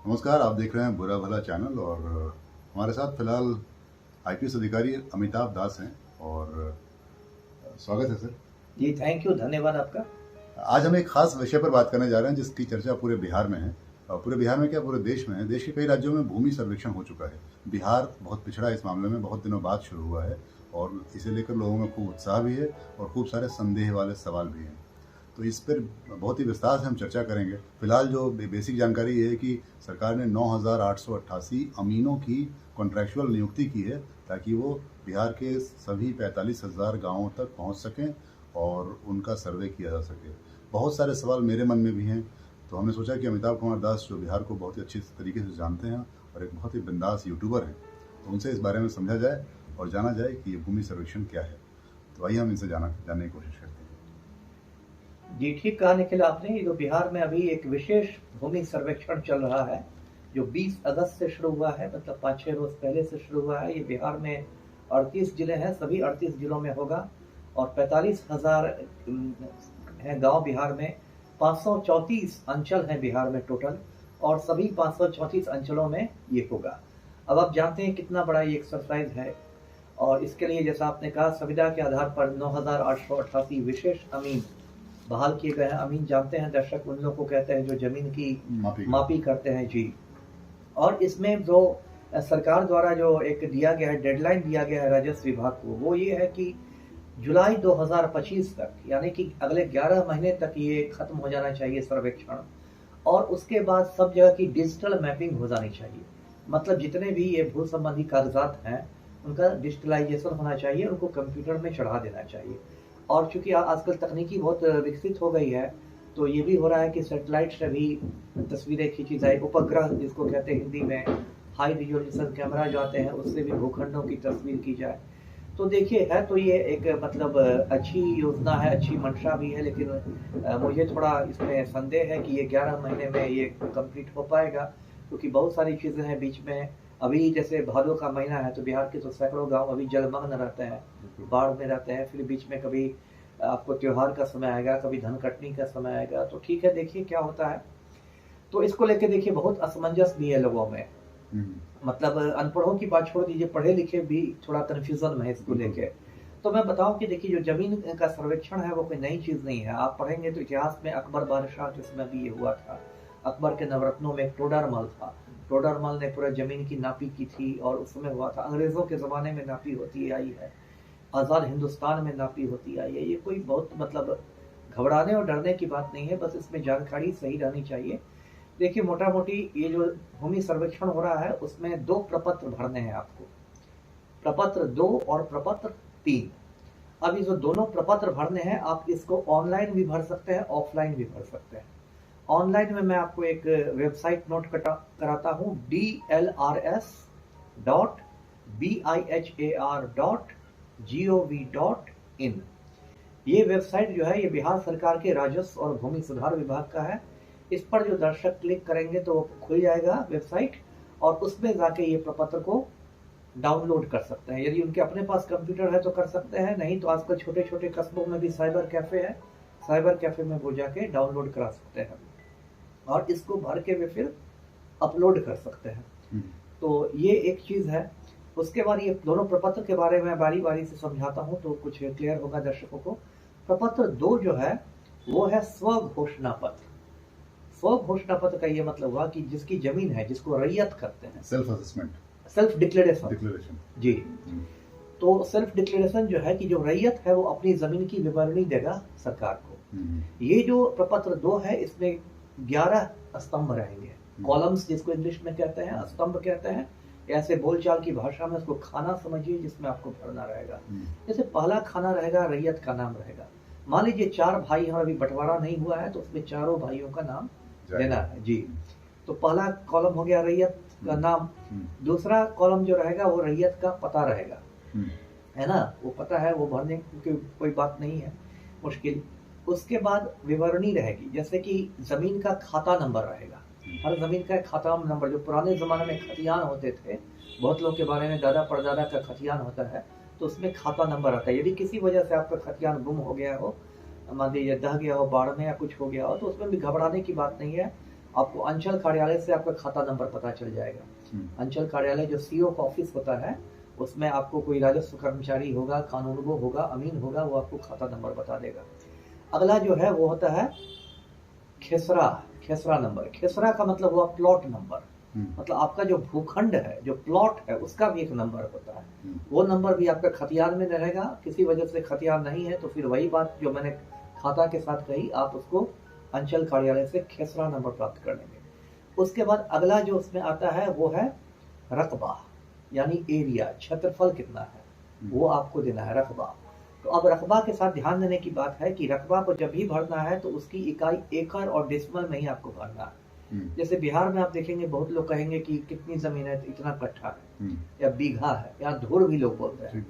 नमस्कार, आप देख रहे हैं बुरा भला चैनल और हमारे साथ फिलहाल आईपीएस अधिकारी अमिताभ दास हैं और स्वागत है सर। जी थैंक यू, धन्यवाद आपका। आज हम एक खास विषय पर बात करने जा रहे हैं जिसकी चर्चा पूरे बिहार में है। पूरे बिहार में क्या, पूरे देश में है। देश के कई राज्यों में भूमि सर्वेक्षण हो चुका है। बिहार बहुत पिछड़ा इस मामले में, बहुत दिनों बाद शुरू हुआ है और इसे लेकर लोगों में खूब उत्साह भी है और खूब सारे संदेह वाले सवाल भी हैं। तो इस पर बहुत ही विस्तार से हम चर्चा करेंगे। फिलहाल जो बेसिक जानकारी ये है कि सरकार ने 9,888 अमीनों की कॉन्ट्रैक्चुअल नियुक्ति की है ताकि वो बिहार के सभी 45,000 गाँवों तक पहुंच सकें और उनका सर्वे किया जा सके। बहुत सारे सवाल मेरे मन में भी हैं, तो हमने सोचा कि अमिताभ कुमार दास जो बिहार को बहुत ही अच्छी तरीके से जानते हैं और एक बहुत ही बिंदास यूट्यूबर हैं, तो उनसे इस बारे में समझा जाए और जाना जाए कि ये भूमि सर्वेक्षण क्या है। तो आइए हम इनसे जानने की कोशिश करते हैं। जी ठीक कहा निखिल आपने। ये जो बिहार में अभी एक विशेष भूमि सर्वेक्षण चल रहा है जो 20 अगस्त से शुरू हुआ है, मतलब 5-6 रोज पहले से शुरू हुआ है। ये बिहार में 38 जिले हैं, सभी 38 जिलों में होगा और 45,000 हैं गांव बिहार में। 534 अंचल हैं बिहार में टोटल और सभी 534 अंचलों में ये होगा। अब आप जानते हैं कितना बड़ा ये एक्सरसाइज है और इसके लिए जैसा आपने कहा संविदा के आधार पर 9,888 विशेष अमीन बहाल किए गए हैं। अमीन जानते हैं दर्शक, उन लोगों को कहते हैं जो जमीन की मापी करते हैं जी। और इसमें जो सरकार द्वारा जो एक दिया गया है, डेडलाइन दिया गया है राजस्व विभाग को, वो ये है कि जुलाई 2025 तक, यानी कि अगले 11 महीने तक ये खत्म हो जाना चाहिए सर्वेक्षण। और उसके बाद सब जगह की डिजिटल मैपिंग हो जानी चाहिए। मतलब जितने भी ये भू संबंधी कागजात हैं उनका डिजिटलाइजेशन होना चाहिए, उनको कंप्यूटर में चढ़ा देना चाहिए। और चूंकि आजकल तकनीकी बहुत विकसित हो गई है, तो ये भी हो रहा है कि सैटेलाइट से भी तस्वीरें खींची जाए। उपग्रह जिसको कहते हैं हिंदी में, हाई रिजोल्यूशन कैमरा जो आते हैं, उससे भी भूखंडों की तस्वीर की जाए। तो देखिए, है तो ये एक मतलब अच्छी योजना है, अच्छी मंशा भी है, लेकिन मुझे थोड़ा इसमें संदेह है कि ये 11 महीने में ये कंप्लीट हो पाएगा, क्योंकि बहुत सारी चीज़ें हैं बीच में। अभी जैसे भादों का महीना है तो बिहार के तो सैकड़ों गांव अभी जलमग्न रहते हैं, बाढ़ में रहते हैं। फिर बीच में कभी आपको त्योहार का समय आएगा, कभी धन कटनी का समय आएगा। तो ठीक है, देखिए क्या होता है। तो इसको लेके देखिए बहुत असमंजस भी है लोगों में। मतलब अनपढ़ों की बात छोड़ दीजिए, पढ़े लिखे भी थोड़ा कंफ्यूजन में है इसको लेके। तो मैं बताऊं कि देखिए जो जमीन का सर्वेक्षण है वो कोई नई चीज नहीं है। आप पढ़ेंगे तो इतिहास में अकबर बादशाह के समय भी ये हुआ था। अकबर के नवरत्नों में टोडरमल था। टोडरमल ने पूरा जमीन की नापी की थी और उस समय हुआ था। अंग्रेजों के जमाने में नापी होती आई है, आजाद हिंदुस्तान में नापी होती आई है। ये कोई बहुत मतलब घबराने और डरने की बात नहीं है, बस इसमें जानकारी सही रहनी चाहिए। देखिए मोटा मोटी ये जो भूमि सर्वेक्षण हो रहा है उसमें 2 प्रपत्र भरने हैं आपको, प्रपत्र 2 और प्रपत्र 3। अब ये जो दोनों प्रपत्र भरने हैं, आप इसको ऑनलाइन भी भर सकते हैं, ऑफलाइन भी भर सकते हैं। ऑनलाइन में मैं आपको एक वेबसाइट नोट कराता हूँ, dlrs.bihar.gov.in। ये वेबसाइट जो है ये बिहार सरकार के राजस्व और भूमि सुधार विभाग का है। इस पर जो दर्शक क्लिक करेंगे तो वो खुल जाएगा वेबसाइट और उसमें जाके ये प्रपत्र को डाउनलोड कर सकते हैं। यदि उनके अपने पास कंप्यूटर है तो कर सकते हैं, नहीं तो आजकल छोटे छोटे कस्बों में भी साइबर कैफे है, साइबर कैफे में वो जाके डाउनलोड करा सकते हैं और इसको भर के वे फिर अपलोड कर सकते हैं। तो ये एक चीज है। उसके बाद ये दोनों प्रपत्र के बारे में बारी बारी से समझाता हूँ तो कुछ क्लियर होगा दर्शकों को। प्रपत्र 2 जो है वो है स्व घोषणा पत्र। स्व घोषणा पत्र का ये मतलब हुआ कि जिसकी जमीन है, जिसको रैयत करते हैं, सेल्फ असेसमेंट, सेल्फ डिक्लेरेशन जी। तो सेल्फ डिक्लेरेशन जो है कि जो रैयत है वो अपनी जमीन की विवरणी देगा सरकार को। ये जो प्रपत्र 2 है इसमें 11 स्तंभ रहेंगे, कॉलम्स जिसको इंग्लिश में कहते हैं, स्तंभ कहते हैं। ऐसे बोलचाल की भाषा में उसको खाना समझिए जिसमें आपको भरना रहेगा। जैसे पहला खाना रहेगा, रैयत का नाम रहेगा। मान लीजिए 4 भाई हैं, अभी बंटवारा नहीं हुआ है तो उसमें चारों भाइयों का नाम देना है जी। तो पहला कॉलम हो गया रैयत का नाम। दूसरा कॉलम जो रहेगा वो रैयत का पता रहेगा, है ना, वो पता है, वो भरने की कोई बात नहीं है मुश्किल। उसके बाद विवरणी रहेगी, जैसे कि जमीन का खाता नंबर रहेगा। हर जमीन का एक खाता नंबर, जो पुराने जमाने में खतियान होते थे, बहुत लोग के बारे में दादा परदादा का खतियान होता है, तो उसमें खाता नंबर आता है। यदि किसी वजह से आपका खतियान गुम हो गया हो, मान लीजिए दह गया हो बाढ़ में या कुछ हो गया हो, तो उसमें भी घबराने की बात नहीं है। आपको अंचल कार्यालय से आपका खाता नंबर पता चल जाएगा। अंचल कार्यालय जो सीओ का ऑफिस होता है, उसमें आपको कोई राजस्व कर्मचारी होगा, कानूनगो होगा, अमीन होगा, वो आपको खाता नंबर बता देगा। अगला जो है वो होता है खेसरा, खेसरा नंबर। खेसरा का मतलब हुआ प्लॉट नंबर, मतलब आपका जो भूखंड है, जो प्लॉट है, उसका भी एक नंबर होता है। वो नंबर भी आपका खतियान में रहेगा। किसी वजह से खतियान नहीं है तो फिर वही बात जो मैंने खाता के साथ कही, आप उसको अंचल कार्यालय से खेसरा नंबर प्राप्त कर लेंगे। उसके बाद अगला जो उसमें आता है वो है रकबा, यानी एरिया, क्षेत्रफल कितना है वो आपको देना है, रकबा। तो अब रकबा के साथ ध्यान देने की बात है कि रकबा को जब भी भरना है तो उसकी इकाई एकड़ और डेसिमल में ही आपको भरना है। जैसे बिहार में आप देखेंगे बहुत लोग कहेंगे कि कितनी जमीन है, इतना कट्ठा है या बीघा है, या धुर भी लोग बोलते हैं।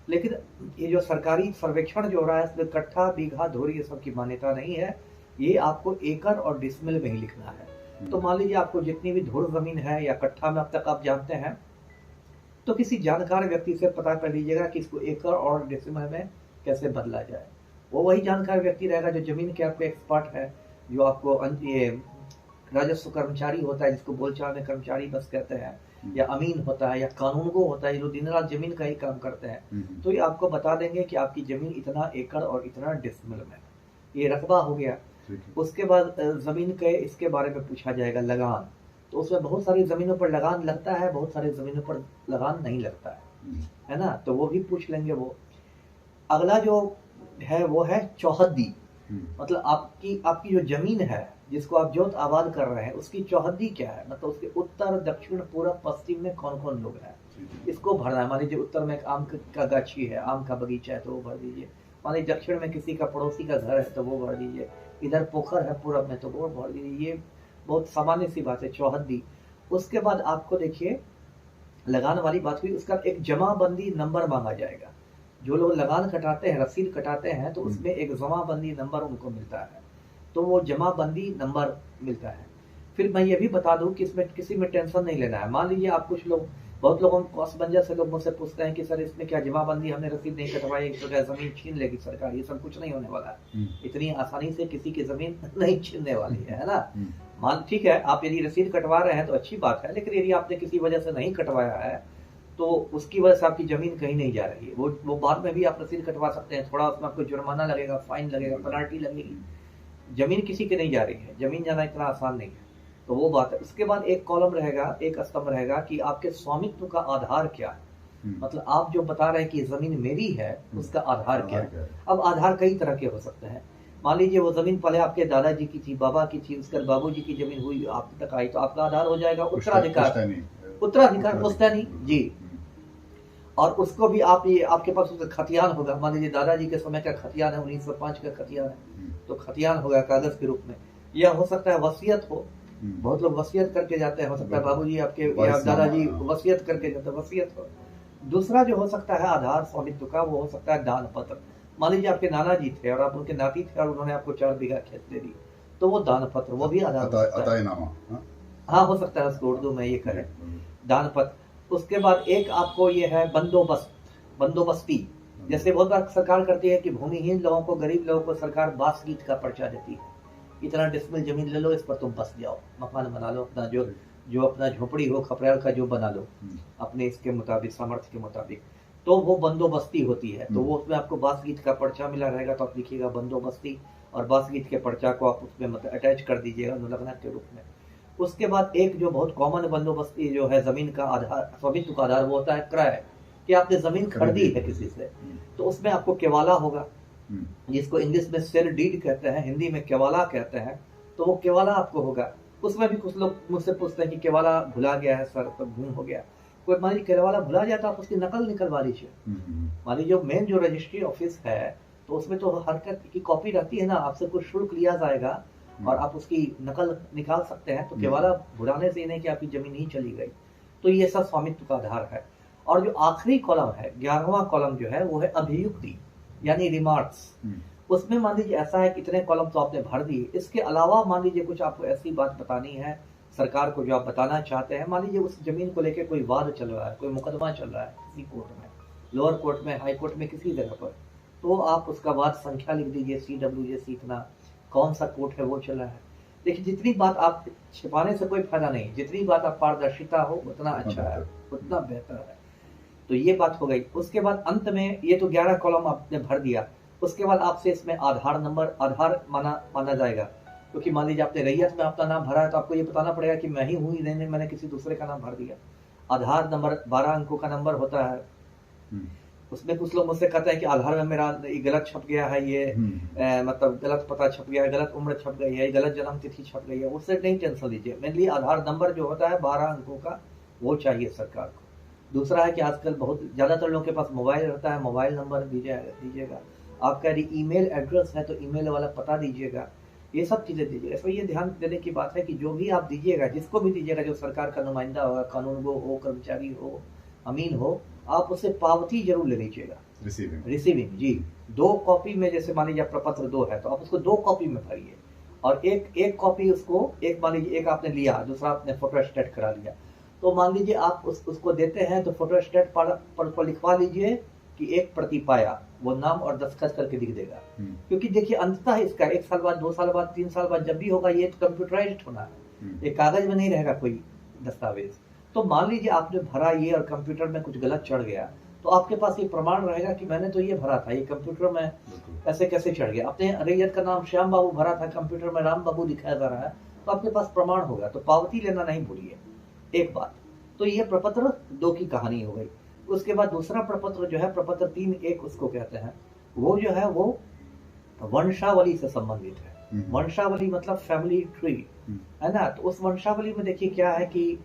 लेकिन ये जो सरकारी सर्वेक्षण जो हो रहा है इसमें कट्ठा, बीघा, धुर ये सब की मान्यता नहीं है। ये आपको एकड़ और डेसिमल में ही लिखना है। तो मान लीजिए आपको जितनी भी धुर जमीन है या कट्ठा में अब तक आप जानते हैं, तो किसी जानकार व्यक्ति से पता कर लीजिएगा कि इसको एकड़ और डेसिमल में कैसे बदला जाए। वो वही जानकार व्यक्ति रहेगा जो जमीन के आपको एक्सपर्ट है, जो आपको ये राजस्व कर्मचारी होता है, जिसको बोलचाल में कर्मचारी बस कहते हैं, या अमीन होता है, या कानूनगो होता है, जो दिन रात जमीन का ही काम करते हैं। तो ये आपको बता देंगे कि आपकी जमीन इतना एकड़ और इतना डेसिमल में। ये रकबा हो गया। उसके बाद जमीन के इसके बारे में पूछा जाएगा लगान। तो उसमें बहुत सारी जमीनों पर लगान लगता है, बहुत सारी जमीनों पर लगान नहीं लगता है ना, तो वो भी पूछ लेंगे वो। अगला जो है वो है चौहद्दी, मतलब आपकी जो जमीन है जिसको आप जोत आबाद कर रहे हैं उसकी चौहद्दी क्या है, मतलब उसके उत्तर, दक्षिण, पूर्व, पश्चिम में कौन कौन लोग हैं, इसको भरना है। मान लीजिए उत्तर में एक आम का गाछी है, आम का बगीचा है तो वो भर दीजिए। मान लीजिए दक्षिण में किसी का पड़ोसी का घर है तो वो भर दीजिए। इधर पोखर है पूरब में तो वो भर दीजिए। ये बहुत सामान्य सी बात है, चौहद्दी। उसके बाद आपको देखिए लगान वाली बात हुई, उसका एक जमाबंदी नंबर मांगा जाएगा। जो लोग लगान कटाते हैं, रसीद कटाते हैं, तो उसमें एक जमाबंदी नंबर उनको मिलता है, तो वो जमाबंदी नंबर मिलता है। फिर मैं ये भी बता दूं कि इसमें किसी में टेंशन नहीं लेना है। मान लीजिए आप कुछ लोग, बहुत लोगों को असमंजस से लोग मुझसे पूछते हैं कि सर इसमें क्या जमाबंदी, हमने रसीद नहीं कटवाई तो क्या जमीन छीन लेगी सरकार? ये सब कुछ नहीं होने वाला है। इतनी आसानी से किसी की जमीन नहीं छीनने वाली है ना। मान ठीक है, आप यदि रसीद कटवा रहे हैं तो अच्छी बात है, लेकिन यदि आपने किसी वजह से नहीं कटवाया है तो उसकी वजह से आपकी जमीन कहीं नहीं जा रही है। वो बाद में भी आप रसीद कटवा सकते हैं, थोड़ा उसमें आपको जुर्माना लगेगा, फाइन लगेगा, पेनल्टी लगेगी। जमीन किसी की नहीं जा रही है, जमीन जाना इतना आसान नहीं है, तो वो बात है। उसके बाद एक कॉलम रहेगा, एक स्तंभ रहेगा कि आपके स्वामित्व का आधार क्या है, मतलब आप जो बता रहे हैं कि जमीन मेरी है उसका आधार क्या है। अब आधार कई तरह के हो सकते हैं। मान लीजिए वो जमीन पहले आपके दादाजी की थी, बाबा की थी, उसके बाद बाबूजी की जमीन हुई, आप तक आई, तो आपका आधार हो जाएगा उत्तराधिकार, उत्तराधिकार पुश्तैनी जी। और उसको भी आप ये आपके पास उसका खतियान होगा। मान लीजिए दादाजी के समय का खतियान है, 1905 का खतियान है, तो खतियान होगा कागज के रूप में। यह हो सकता है वसीयत हो, बहुत लोग वसीयत करके जाते हैं, हो सकता है बाबूजी आपके या दादाजी वसीयत करके जाते हैं, वसीयत हो। दूसरा जो हो सकता है आधार स्वामित्व का, वो हो सकता है दान पत्र। मान लीजिए आपके नाना जी थे और आप उनके नाती थे और उन्होंने आपको 4 बीघा खेत दे दी, तो वो दान पत्र, वो भी आधार हाँ हो सकता है, उसको उर्दू में ये करें दान पत्र। उसके बाद एक आपको ये है बंदोबस्ती। जैसे बहुत बार सरकार करती है कि भूमिहीन लोगों को, गरीब लोगों को सरकार बास गीत का पर्चा देती है, इतना डिसमिल जमीन ले लो, इस पर तुम बस जाओ, मकान बना लो अपना, जो अपना झोपड़ी हो खपरेल का जो बना लो अपने इसके मुताबिक, सामर्थ्य के मुताबिक, तो वो बंदोबस्ती होती है। तो वो उसमें आपको बास गीत का पर्चा मिला रहेगा, तो आप लिखिएगा बंदोबस्ती, और बास गीत के पर्चा को आप उसमें मतलब अटैच कर दीजिएगा अनुलग्नक के रूप में। उसके बाद एक जो बहुत कॉमन बंदोबस्ती जो है जमीन का आधार, स्वामित्व का आधार, वो होता है क्रय, कि आपने जमीन खरीदी है किसी से, तो उसमें आपको केवाला होगा, जिसको इंग्लिश में सेल डीड कहते हैं, हिंदी में केवाला कहते हैं, तो वो केवाला आपको होगा। उसमें भी कुछ लोग मुझसे पूछते हैं कि केवाला भुला गया है सर, तो गुम हो गया। कोई मान लीजिए केवाला भुला जाए तो आप उसकी नकल निकलवा लीजिए। मान लीजिए जो मेन जो रजिस्ट्री ऑफिस है तो उसमें तो हरकत की कॉपी रहती है ना, आपसे कुछ शुल्क लिया जाएगा और आप उसकी नकल निकाल सकते हैं। तो केवला भुलाने से नहीं कि आपकी जमीन ही चली गई। तो ये सब स्वामित्व का आधार है। और जो आखिरी कॉलम है, 11वां कॉलम जो है, वो है अभियुक्ति यानी रिमार्क्स। उसमें मान लीजिए ऐसा है कि इतने कॉलम तो आपने भर दिए, इसके अलावा मान लीजिए कुछ आपको ऐसी बात बतानी है सरकार को जो आप बताना चाहते हैं। मान लीजिए उस जमीन को लेकर कोई वाद चल रहा है, कोई मुकदमा चल रहा है किसी कोर्ट में, लोअर कोर्ट में, हाई कोर्ट में, किसी जगह पर, तो आप उसका वाद संख्या लिख दीजिए, CWJ इतना, कौन सा कोर्ट है वो चला है। देखिए, जितनी बात आप छिपाने से कोई फायदा नहीं, जितनी बात आप पारदर्शिता हो उतना अच्छा है, उतना बेहतर है। तो ये बात हो गई। उसके बाद अंत में ये तो 11 कॉलम आपने भर दिया। उसके बाद आपसे इसमें आधार नंबर, आधार माना जाएगा, क्योंकि मान लीजिए आपने रैयत में अपना नाम भरा है तो आपको ये बताना पड़ेगा कि मैं ही हूँ ही नहीं, मैंने किसी दूसरे का नाम भर दिया। आधार नंबर 12 अंकों का नंबर होता है। उसमें कुछ लोग मुझसे कहते हैं कि आधार में मेरा ये गलत छप गया है, ये मतलब गलत पता छप गया है, गलत उम्र छप गई है, गलत जन्म तिथि छप गई है। उससे नहीं टेंशन लीजिए। मेनली आधार नंबर जो होता है 12 अंकों का, वो चाहिए सरकार को। दूसरा है कि आजकल बहुत ज़्यादातर लोगों के पास मोबाइल रहता है, मोबाइल नंबर दीजिएगा। आपका यदि ईमेल एड्रेस है तो ईमेल वाला पता दीजिएगा। ये सब चीज़ें दीजिएगा। इसमें ये ध्यान देने की बात है कि जो भी आप दीजिएगा, जिसको भी दीजिएगा, जो सरकार का नुमाइंदा होगा, कानूनगो हो, कर्मचारी हो, अमीन हो, आप उससे पावती जरूर ले लीजिएगा। रिसीविंग जी, 2 कॉपी में, जैसे मान लीजिए प्रपत्र 2 है तो आप उसको 2 कॉपी में भरिए, और एक कॉपी उसको, एक मान लीजिए एक आपने लिया, दूसरा आपने फोटोस्टेट करा लिया, तो मान लीजिए आप उसको देते हैं तो फोटोस्टेट पर लिखवा लीजिए कि 1 प्रति पाया, वो नाम और दस्तखत करके लिख देगा। क्योंकि देखिए अंततः इसका 1 साल बाद, 2 साल बाद, 3 साल बाद जब भी होगा, ये कंप्यूटराइज्ड होना है, ये कागज में नहीं रहेगा कोई दस्तावेज। तो मान लीजिए आपने भरा ये और कंप्यूटर में कुछ गलत चढ़ गया, तो आपके पास ये प्रमाण रहेगा कि मैंने तो ये भरा था, ये कंप्यूटर में ऐसे कैसे चढ़ गया। अपने रैयत का नाम श्याम बाबू भरा था, कंप्यूटर में राम बाबू लिखाया जा रहा है, तो आपके पास प्रमाण होगा। तो पावती लेना नहीं भूलिए, एक बात। तो ये प्रपत्र 2 की कहानी हो गई। उसके बाद दूसरा प्रपत्र जो है, प्रपत्र 3.1 उसको कहते हैं, वो जो है वो वंशावली से संबंधित है। वंशावली मतलब फैमिली ट्री, है ना। तो उस वंशावली में देखिए क्या है कि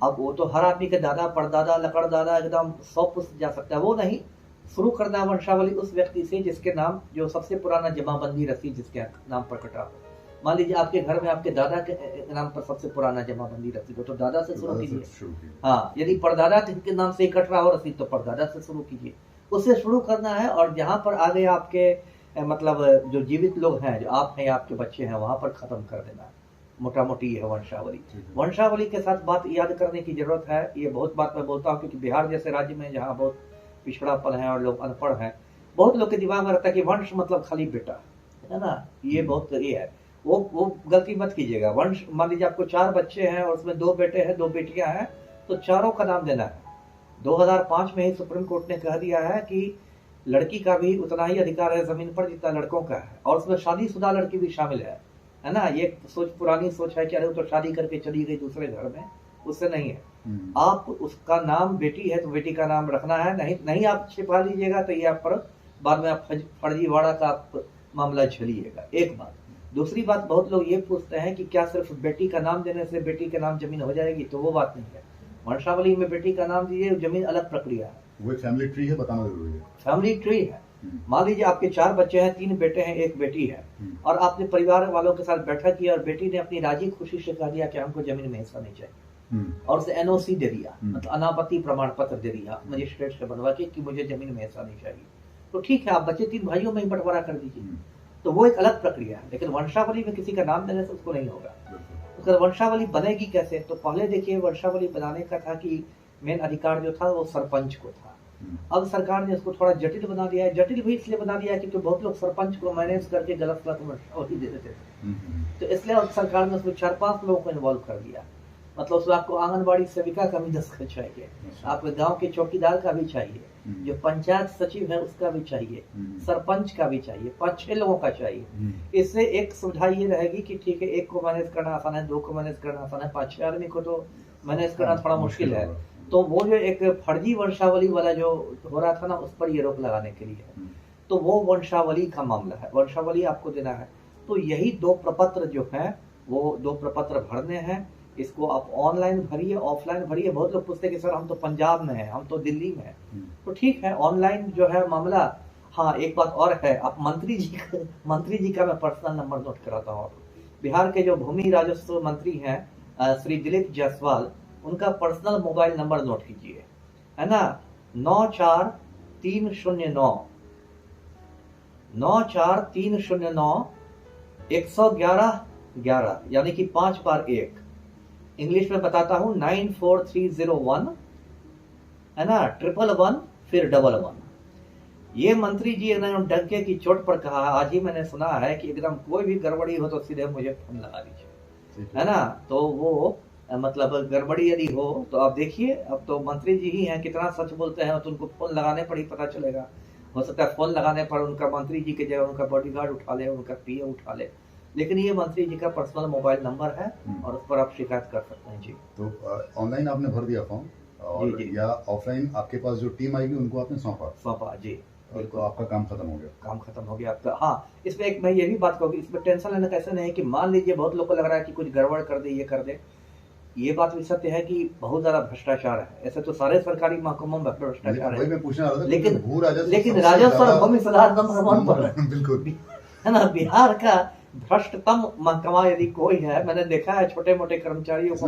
अब वो तो हर आदमी के दादा, परदादा, लकड़दादा एकदम 100 पुश्त जा सकता है, वो नहीं। शुरू करना वंशावली उस व्यक्ति से जिसके नाम, जो सबसे पुराना जमाबंदी रसीद जिसके नाम पर कटा हो। मान लीजिए आपके घर में आपके दादा के नाम पर सबसे पुराना जमाबंदी रसीद हो, तो दादा से शुरू कीजिए। हाँ, यदि परदादा के नाम से कट रहा हो रसीद तो परदादा से शुरू कीजिए, उससे शुरू करना है। और जहाँ पर आगे आपके मतलब जो जीवित लोग हैं, जो आप हैं, आपके बच्चे हैं, वहां पर खत्म कर देना है। मोटा मोटी है वंशावली। वंशावली के साथ बात याद करने की जरूरत है। ये बहुत बात मैं बोलता हूँ, क्योंकि बिहार जैसे राज्य में जहाँ बहुत पिछड़ापन है और लोग अनपढ़ हैं, बहुत लोग के दिमाग में रहता है कि वंश मतलब खाली बेटा, है ना। ये बहुत ये है, वो गलती मत कीजिएगा। वंश, मान लीजिए आपको 4 बच्चे हैं और उसमें 2 बेटे हैं, 2 बेटियां हैं, तो चारों का नाम देना है। 2005 में ही सुप्रीम कोर्ट ने कह दिया है कि लड़की का भी उतना ही अधिकार है जमीन पर जितना लड़कों का है, और उसमें शादीशुदा लड़की भी शामिल है ना। ये सोच, पुरानी सोच है कि अरे वो तो शादी करके चली गई दूसरे घर में, उससे नहीं है। आप उसका नाम बेटी है तो बेटी का नाम रखना है, नहीं आप छिपा लीजिएगा तो ये आप पर बाद में आप फर्जीवाड़ा का आप मामला झेलिएगा, एक बात। दूसरी बात, बहुत लोग ये पूछते हैं कि क्या सिर्फ बेटी का नाम देने से बेटी के नाम जमीन हो जाएगी, तो वो बात नहीं है। वंशावली में बेटी का नाम दीजिए, जमीन अलग प्रक्रिया है, वो फैमिली ट्री है, बताना जरूरी है। फैमिली ट्री है। मान लीजिए आपके 4 बच्चे हैं, 3 बेटे हैं, 1 बेटी है, और आपने परिवार वालों के साथ बैठक की और बेटी ने अपनी राजी खुशी से कह दिया कि हमको जमीन में हिस्सा नहीं चाहिए, और उसे एनओसी दे दिया, मतलब अनापत्ति प्रमाण पत्र दे दिया मजिस्ट्रेट से बनवा के कि मुझे जमीन में हिस्सा नहीं चाहिए, तो ठीक है, आप बच्चे 3 भाइयों में ही बंटवारा कर दीजिए। तो वो एक अलग प्रक्रिया है। लेकिन वंशावली में किसी का नाम देने से उसको नहीं होगा। तो वंशावली बनेगी कैसे? तो पहले देखिए, वंशावली बनाने का था कि मेन अधिकार जो था वो सरपंच को था। अब सरकार ने इसको थोड़ा जटिल बना दिया है। जटिल भी इसलिए बना दिया है क्योंकि बहुत लोग सरपंच को मैनेज करके गलत वंशावली दे देते थे। तो इसलिए सरकार ने उसमें 4-5 लोगों को इन्वॉल्व कर दिया। मतलब उसमें आपको आंगनबाड़ी सेविका का भी दस्तखत चाहिए, आपके गांव के चौकीदार का भी चाहिए, जो पंचायत सचिव है उसका भी चाहिए, सरपंच का भी चाहिए, 5-6 लोगों का चाहिए। इससे एक सुविधा ये रहेगी कि ठीक है, एक को मैनेज करना आसान है, 2 को मैनेज करना आसान है, 5-6 आदमी को तो मैनेज करना थोड़ा मुश्किल है। तो वो जो एक फर्जी वंशावली वाला जो हो रहा था ना, उस पर ये रोक लगाने के लिए तो वो वंशावली का मामला है। वंशावली आपको देना है। तो यही 2 प्रपत्र जो है वो 2 प्रपत्र भरने हैं। इसको आप ऑनलाइन भरिए, ऑफलाइन भरिए। बहुत लोग पूछते हैं कि सर हम तो पंजाब में हैं, हम तो दिल्ली में हैं। तो ठीक है, ऑनलाइन जो है मामला। हाँ, एक बात और है, आप मंत्री जी का मैं पर्सनल नंबर नोट कराता हूँ। बिहार के जो भूमि राजस्व मंत्री हैं श्री दिलीप जायसवाल, उनका पर्सनल मोबाइल नंबर नोट कीजिए, है ना, 94 309 111 यानी कि 5 बार 1। इंग्लिश में बताता हूं, 94301, है ना, 111 फिर 11। ये मंत्री जी ने डंके की चोट पर कहा, आज ही मैंने सुना है कि एकदम कोई भी गड़बड़ी हो तो सीधे मुझे फोन लगा दीजिए। है ना। तो वो मतलब गड़बड़ी यदि हो तो आप देखिए, अब तो मंत्री जी ही हैं, कितना सच बोलते हैं, तो उनको फोन लगाने पर ही पता चलेगा। हो सकता है फोन लगाने पर उनका मंत्री जी की जगह उनका बॉडीगार्ड उठा ले, उनका पीए उठा ले, लेकिन ये मंत्री जी का पर्सनल मोबाइल नंबर है और उस पर आप शिकायत कर सकते हैं जी। तो ऑनलाइन आपने भर दिया फॉर्म, और जी। या ऑफलाइन आपके पास जो टीम आएगी उनको आपने सौंपा जी तो आपका काम खत्म हो गया। काम खत्म हो गया आपका। हाँ, इसमें एक मैं ये भी बात कहूँगी, इसमें टेंशन लेना कैसे नहीं है कि मान लीजिए बहुत लोग को लग रहा है कि कुछ गड़बड़ कर दे, ये कर दे। ये बात भी सत्य है कि बहुत ज्यादा भ्रष्टाचार है, ऐसे तो सारे सरकारी महकमों में भ्रष्टाचार वही है, मैं पूछने वाला था, लेकिन भू राजस्व लेकिन राजस्व और भूमि सुधार नंबर 1 पर है। बिल्कुल, है ना। बिहार का भ्रष्टतम महकमा यदि कोई है, मैंने देखा है छोटे मोटे कर्मचारियों को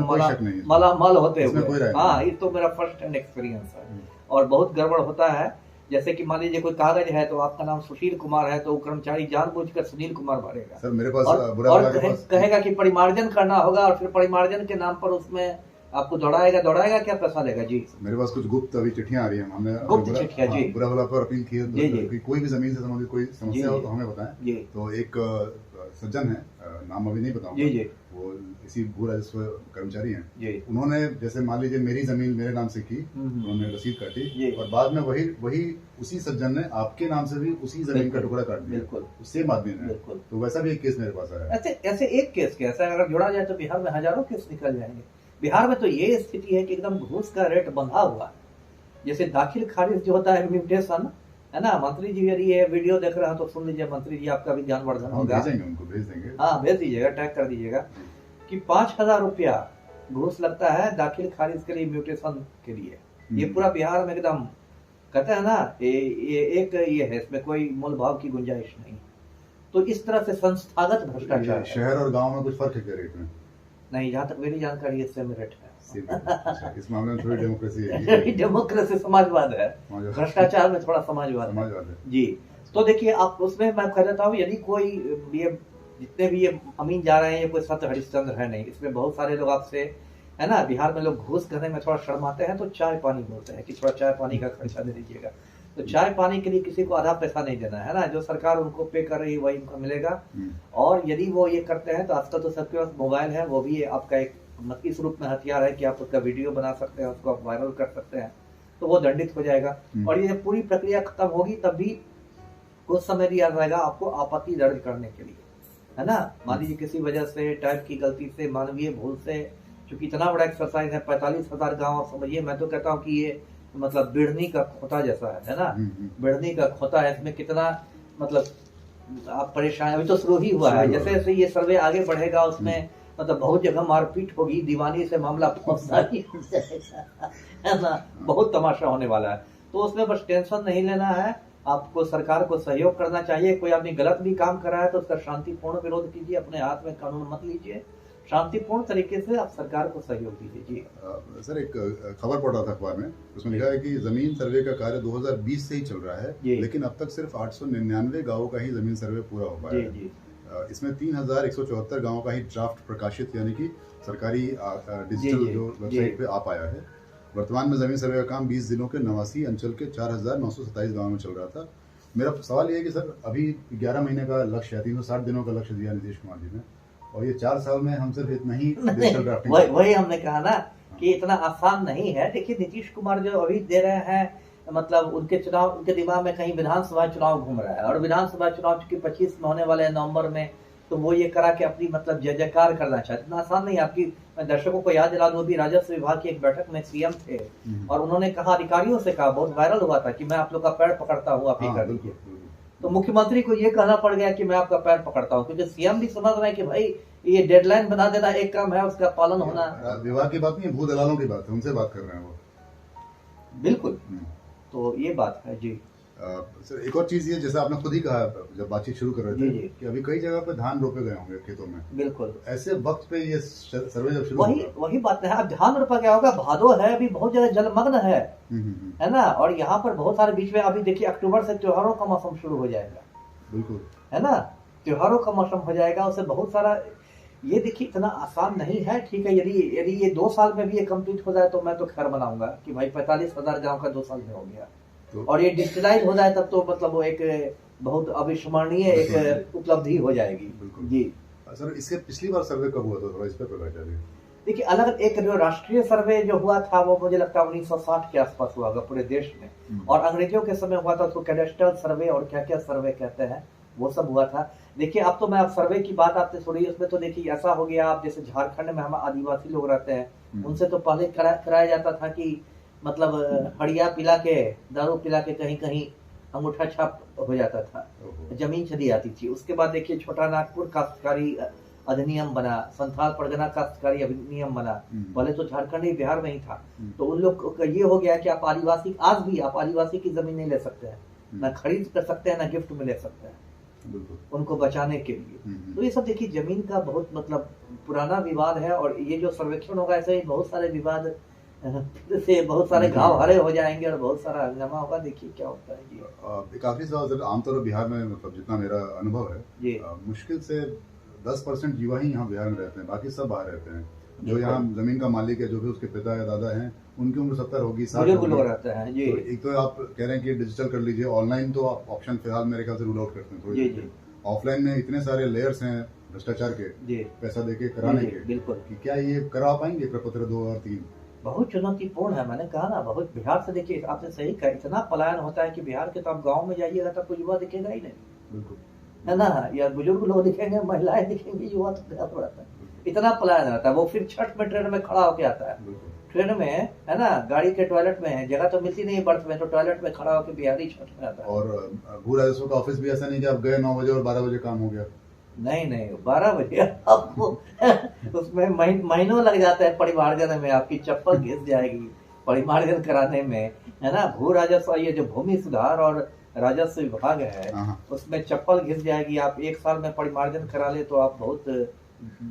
मालामाल होते हुए। हाँ, ये तो मेरा फर्स्ट हैंड एक्सपीरियंस है। और बहुत गड़बड़ होता है, जैसे कि मान लीजिए कोई कागज है तो आपका नाम सुशील कुमार है, तो कर्मचारी जानबूझकर सुनील कुमार भरेगा सर। मेरे पास और कहेगा कि परिमार्जन करना होगा, और फिर परिमार्जन के नाम पर उसमें आपको दौड़ाएगा क्या पैसा लेगा जी। मेरे पास कुछ गुप्त अभी चिट्ठियां आ रही हैं, हमने गुप्त चिट्ठियां जी, बुरा भला पर अपील की है कि कोई भी जमीन से संबंधित कोई समस्या हो तो हमें बताएं। तो एक सज्जन है, नाम अभी नहीं बताऊंगा जी, वो इसी भू राजस्व कर्मचारी हैं जी। उन्होंने जैसे मान लीजिए मेरी जमीन मेरे नाम से की, उन्होंने रसीद काटी और बाद में वही उसी सज्जन ने आपके नाम से भी उसी जमीन का टुकड़ा काट दिया। बिल्कुल, सेम आदमी ने। तो वैसा भी एक केस मेरे पास आया। ऐसे एक केस कैसा अगर जोड़ा जाए तो बिहार में हजारों केस निकल जाएंगे। बिहार में तो ये स्थिति है कि एकदम घूस का रेट बंधा हुआ है। जैसे दाखिल खारिज जो होता है, म्यूटेशन, है ना। मंत्री जी यदि ये वीडियो देख रहे हो तो सुन लीजिए, मंत्री जी आपका भी ज्ञानवर्धन होगा, उनको भेज देंगे। हाँ, भेज दीजिएगा, टैग कर दीजिएगा कि 5000 रुपया घूस लगता है दाखिल खारिज के लिए, म्यूटेशन के लिए। ये पूरा बिहार में एकदम कहते हैं ना, ये है, इसमें कोई मोल भाव की गुंजाइश नहीं। तो इस तरह से संस्थागत भ्रष्टाचार। शहर और गाँव में कुछ फर्क है क्या रेट में? नहीं, जहाँ तक मेरी जानकारी है सेम रेट है। इस मामले में थोड़ी डेमोक्रेसी है। डेमोक्रेसी समाजवाद है, भ्रष्टाचार में थोड़ा समाजवाद है जी। तो देखिए, आप उसमें मैं कह देता हूँ, यदि कोई ये जितने भी ये अमीन जा रहे हैं, ये कोई सत्य हरिश्चंद्र है नहीं। इसमें बहुत सारे लोग आपसे, है ना, बिहार में लोग घूस करने में थोड़ा शर्माते हैं, तो चाय पानी बोलते हैं कि थोड़ा चाय पानी का खर्चा दे दीजिएगा। तो चाय पानी के लिए किसी को आधा पैसा नहीं देना है ना, जो सरकार उनको पे कर रही है वही उनको मिलेगा। और यदि वो ये करते हैं तो आजकल तो सबके पास मोबाइल है, वो भी आपका एक इस रूप में हथियार है कि आप उसका वीडियो बना सकते हैं, उसको आप वायरल कर सकते हैं, तो वो दंडित हो जाएगा। और ये पूरी प्रक्रिया खत्म होगी तब भी कुछ समय दिया जाएगा आपको आपत्ति दर्ज करने के लिए, है ना। मान लीजिए किसी वजह से, टाइप की गलती से, मानवीय भूल से, क्योंकि इतना बड़ा एक्सरसाइज है, 45,000 गाँव समझिए। मैं तो कहता हूँ कि ये मतलब बिढ़नी का खोता जैसा है ना। बिढ़नी का खोता है, इसमें कितना मतलब आप परेशान। अभी तो शुरू ही हुआ है, जैसे जैसे ये सर्वे आगे बढ़ेगा उसमें मतलब बहुत जगह मारपीट होगी, दीवानी से मामला है ना, बहुत तमाशा होने वाला है। तो उसमें बस टेंशन नहीं लेना है, आपको सरकार को सहयोग करना चाहिए। कोई आदमी गलत भी काम कर रहा है तो उसका शांतिपूर्ण विरोध कीजिए, अपने हाथ में कानून मत लीजिए, शांतिपूर्ण तरीके से आप सरकार को सहयोग दीजिए जी। सर, एक खबर पढ़ रहा था अखबार में, उसमें लिखा है कि जमीन सर्वे का कार्य 2020 से ही चल रहा है, लेकिन अब तक सिर्फ 899 गाँवों का ही जमीन सर्वे पूरा हो पाया है। इसमें 3174 गाँवों का ही ड्राफ्ट प्रकाशित यानी कि सरकारी डिजिटल जो वेबसाइट पे आ पाया है। वर्तमान में जमीन सर्वे का काम 20 जिलों के 89 अंचल के 4927 गाँव में चल रहा था। मेरा सवाल ये है कि सर, अभी 11 महीने का लक्ष्य है, 360 दिनों का लक्ष्य दिया नीतीश कुमार जी ने, और ये 4 साल में हम सिर्फ इतना ही डिजिटल ड्राफ्टिंग। वही हमने कहा ना कि इतना आसान नहीं है। देखिए, नीतीश कुमार जो अभी दे रहे हैं, मतलब उनके चुनाव, उनके दिमाग में कहीं विधानसभा चुनाव घूम रहा है, और विधानसभा चुनाव चूंकि 25 में होने वाले हैं नवंबर में, तो वो ये करा के अपनी मतलब जय जयकार करना चाहते। इतना आसान नहीं। आपकी दर्शकों को याद दिला दूं, अभी राजस्व विभाग की एक बैठक में सीएम थे और उन्होंने कहा, अधिकारियों से कहा, बहुत वायरल हुआ था कि मैं आप लोग का पैर पकड़ता हूँ, आप ये कर दीजिए। तो मुख्यमंत्री को ये कहना पड़ गया कि मैं आपका पैर पकड़ता हूँ, क्योंकि सीएम भी समझ रहे हैं कि भाई ये डेडलाइन बना देना एक काम है, उसका पालन होना। विभाग की बात नहीं है, भू दलालों की बात है, उनसे बात कर रहे हैं वो। बिल्कुल, तो ये बात है जी। सर, एक और चीज ये, जैसे आपने खुद ही कहा जब बातचीत शुरू कर रहे थे कि अभी कई जगह पे धान रोपे गए होंगे खेतों में। बिल्कुल, ऐसे वक्त पे ये सर्वे जब शुरू होगा, वही बात है। अब धान रोपा क्या होगा, भादो है, अभी बहुत जगह जलमग्न है ना। और यहाँ पर बहुत सारे बीच में, अभी देखिए अक्टूबर से त्योहारों का मौसम शुरू हो जाएगा। बिल्कुल, है ना, त्योहारों का मौसम हो जाएगा, उससे बहुत सारा। ये देखिए, इतना आसान नहीं है। ठीक है, यदि ये 2 साल में भी ये कंप्लीट हो जाए तो मैं तो खैर मनाऊंगा कि भाई 45,000 गाँव का 2 साल में हो गया। और ये डिजिटलाइज हो जाए तब तो मतलब वो एक बहुत अविस्मरणीय एक उपलब्धि हो जाएगी जी। सर इसके पिछली बार सर्वे कब हुआ था, थोड़ा इस पर प्रकाश डालिए। देखिए, अलग एक जो राष्ट्रीय सर्वे जो हुआ था वो मुझे लगता है 1960 के आसपास हुआ होगा पूरे देश में, और अंग्रेजों के समय हुआ था, उसको कैडेस्ट्रल सर्वे और क्या क्या सर्वे कहते हैं, वो सब हुआ था। देखिए, अब तो मैं आप सर्वे की बात आपने सुनी, उसमें तो देखिए ऐसा हो गया, आप जैसे झारखंड में हम आदिवासी लोग रहते हैं, उनसे तो पहले कराया जाता था कि मतलब हड़िया पिला के, दारू पिला के कहीं कहीं अंगूठा छाप हो जाता था, जमीन चली आती थी। उसके बाद देखिए छोटा नागपुर काश्तकारी अधिनियम बना, संथाल परगना काश्तकारी अधिनियम बना, पहले तो झारखंड ही बिहार में ही था। तो उन लोग का ये हो गया कि आप आदिवासी, आज भी आप आदिवासी की जमीन नहीं ले सकते हैं, ना खरीद कर सकते हैं, ना गिफ्ट में ले सकते हैं, उनको बचाने के लिए। तो ये सब देखिए जमीन का बहुत मतलब पुराना विवाद है, और ये जो सर्वेक्षण होगा ऐसे ही बहुत सारे विवाद से बहुत सारे गांव हरे हो जाएंगे और बहुत सारा हंगामा होगा। देखिए क्या होता है जी। काफी सर आमतौर पर बिहार में मतलब जितना मेरा अनुभव है, मुश्किल से 10% युवा ही यहाँ बिहार में रहते हैं, बाकी सब बाहर रहते हैं। जो यहाँ जमीन का मालिक है, जो भी उसके पिता या दादा हैं, उनकी उम्र 70 होगी, 60 लोग रहते हैं जी। तो एक तो आप कह रहे हैं कि डिजिटल कर लीजिए, ऑनलाइन तो आप ऑप्शन फिलहाल मेरे ख्याल से रूल आउट करते हैं थोड़ी। ऑफलाइन में इतने सारे लेयर्स हैं भ्रष्टाचार के, पैसा देके कराने के, बिल्कुल, कि क्या ये करा पाएंगे प्रपत्र 2 और 3? बहुत चुनौतीपूर्ण है। मैंने कहा ना, बहुत बिहार से देखिए, आपने सही कहा, इतना पलायन होता है कि बिहार के तो आप गाँव में जाइएगा तो कोई युवा दिखेगा ही नहीं, बिल्कुल है ना, या बुजुर्ग लोग दिखेंगे, महिलाएं दिखेंगी, युवा तो रहता है, इतना पलायन रहता है। वो फिर छठ में ट्रेन में खड़ा होके आता है, ट्रेन में, है ना, गाड़ी के टॉयलेट में जगह तो मिलती नहीं बर्थ में, तो टॉयलेट में खड़ा होकर बिहारी छठ में आता है। और भू राजस्व का ऑफिस भी ऐसा नहीं कि आप गए 9 बजे और 12 बजे काम हो गया, नहीं 12 बजे आपको उसमें महीनों लग जाता है परिमार्जन में, आपकी चप्पल घिस जाएगी परिमार्जन कराने में, है ना। भू राजस्व, ये जो भूमि सुधार और राजस्व विभाग है, उसमें चप्पल घिस जाएगी। आप 1 साल में परिमार्जन करा ले तो आप बहुत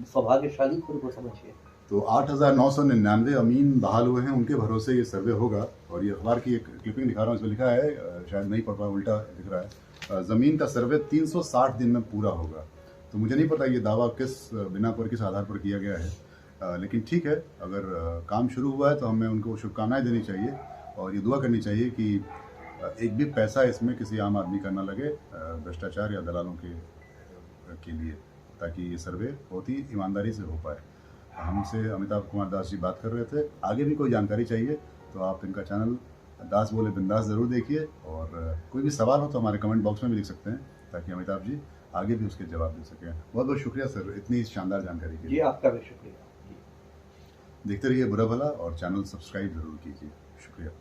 सौभाग्यशाली खुद को समझिए। तो 8,999 अमीन बहाल हुए हैं, उनके भरोसे ये सर्वे होगा। और ये अखबार की एक क्लिपिंग दिखा रहा हूँ, इसमें लिखा है, शायद नहीं पढ़ पाया, उल्टा दिख रहा है, जमीन का सर्वे 360 दिन में पूरा होगा। तो मुझे नहीं पता ये दावा किस बिना पर, किस आधार पर किया गया है, लेकिन ठीक है, अगर काम शुरू हुआ है तो हमें उनको शुभकामनाएं देनी चाहिए और ये दुआ करनी चाहिए कि एक भी पैसा इसमें किसी आम आदमी का ना लगे भ्रष्टाचार या दलालों के लिए, ताकि ये सर्वे बहुत ही ईमानदारी से हो पाए। हमसे अमिताभ कुमार दास जी बात कर रहे थे। आगे भी कोई जानकारी चाहिए तो आप इनका चैनल दास बोले बिंदास ज़रूर देखिए, और कोई भी सवाल हो तो हमारे कमेंट बॉक्स में भी लिख सकते हैं, ताकि अमिताभ जी आगे भी उसके जवाब दे सकें। बहुत बहुत शुक्रिया सर इतनी शानदार जानकारी के लिए। जी आपका भी शुक्रिया। देखते रहिए बुरा भला, और चैनल सब्सक्राइब ज़रूर कीजिए। शुक्रिया।